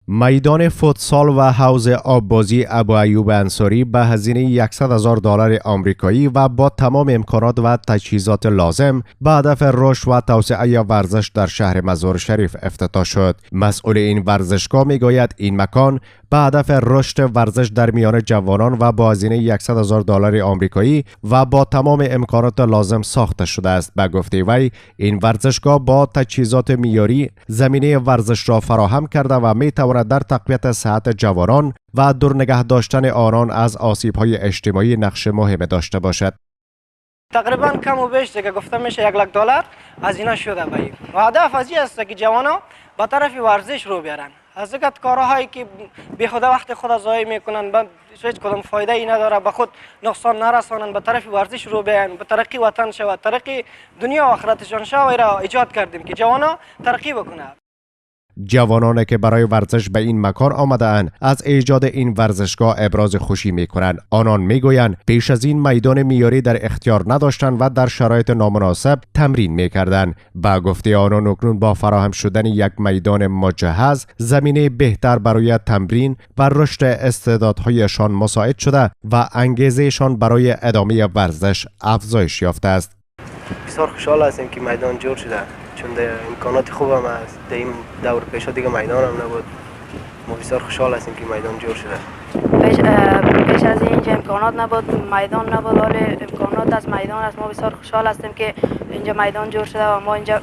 میدان فوتسال و حوض آببازی ابو ایوب انصاری به هزینه $100,000 آمریکایی و با تمام امکانات و تجهیزات لازم به هدف رشد و توسعه ورزش در شهر مزار شریف افتتاح شد. مسئول این ورزشگاه میگوید این مکان به هدف رشد ورزش در میان جوانان و با هزینه $100,000 آمریکایی و با تمام امکانات لازم ساخته شده است. به گفته وی این ورزشگاه با تجهیزات معیاری زمینه ورزش را فراهم کرده و میتواند در تقویت صحت جوانان و دور نگه داشتن آنان از آسیب‌های اجتماعی نقش مهمی داشته باشد. تقریبا کم و بیش که گفته میشه $100,000 هزینه شده و هدف از این است که جوانان به طرف ورزش رو بیارن. از اینکه کارهایی که بی خود وقت خود ضایع میکنن به هیچ کدام فایده ای نداره، به خود نقصان نرسانن، به طرف ورزش رو بیان، به ترقی وطن شود، ترقی دنیا و آخرتشان شود را ایجاد کردیم که جوانان ترقی بکنه. جوانانی که برای ورزش به این مکان آمده اند از ایجاد این ورزشگاه ابراز خوشی می کنند. آنان می گویند پیش از این میدان معیاری در اختیار نداشتند و در شرایط نامناسب تمرین می کردند. با گفته آنان اکنون با فراهم شدن یک میدان مجهز زمینه بهتر برای تمرین و رشد استعدادهایشان مساعد شده و انگیزهشان برای ادامه ورزش افزایش یافته است. بسیار خوشحال هستیم که میدان جور شده، چون امکانات خوب هم است. در این دور پیشا دیگه میدان هم نبود. ما بسیار خوشحال هستیم که میدان جور شده. پیش از اینجا امکانات نبود، میدان نبود، ولی امکانات از میدان است. ما بسیار خوشحال هستیم که اینجا میدان جور شده و ما اینجا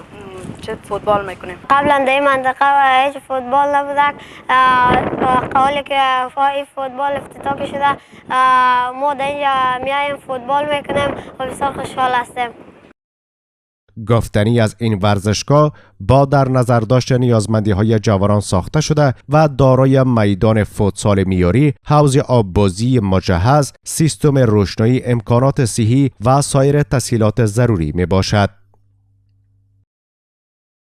فوتبال میکنیم. قبلا در این منطقه هیچ فوتبال نبود. قبلی که این فوتبال افتتاح شده ما در اینجا میایم فوتبال میکنیم و بسیار خوشحال هستیم. گفتنی از این ورزشگاه با در نظر داشتن نیازمندی‌های جوانان ساخته شده و دارای میدان فوتسال معیاری، حوض آببازی مجهز، سیستم روشنایی، امکانات صحی و سایر تسهیلات ضروری می باشد.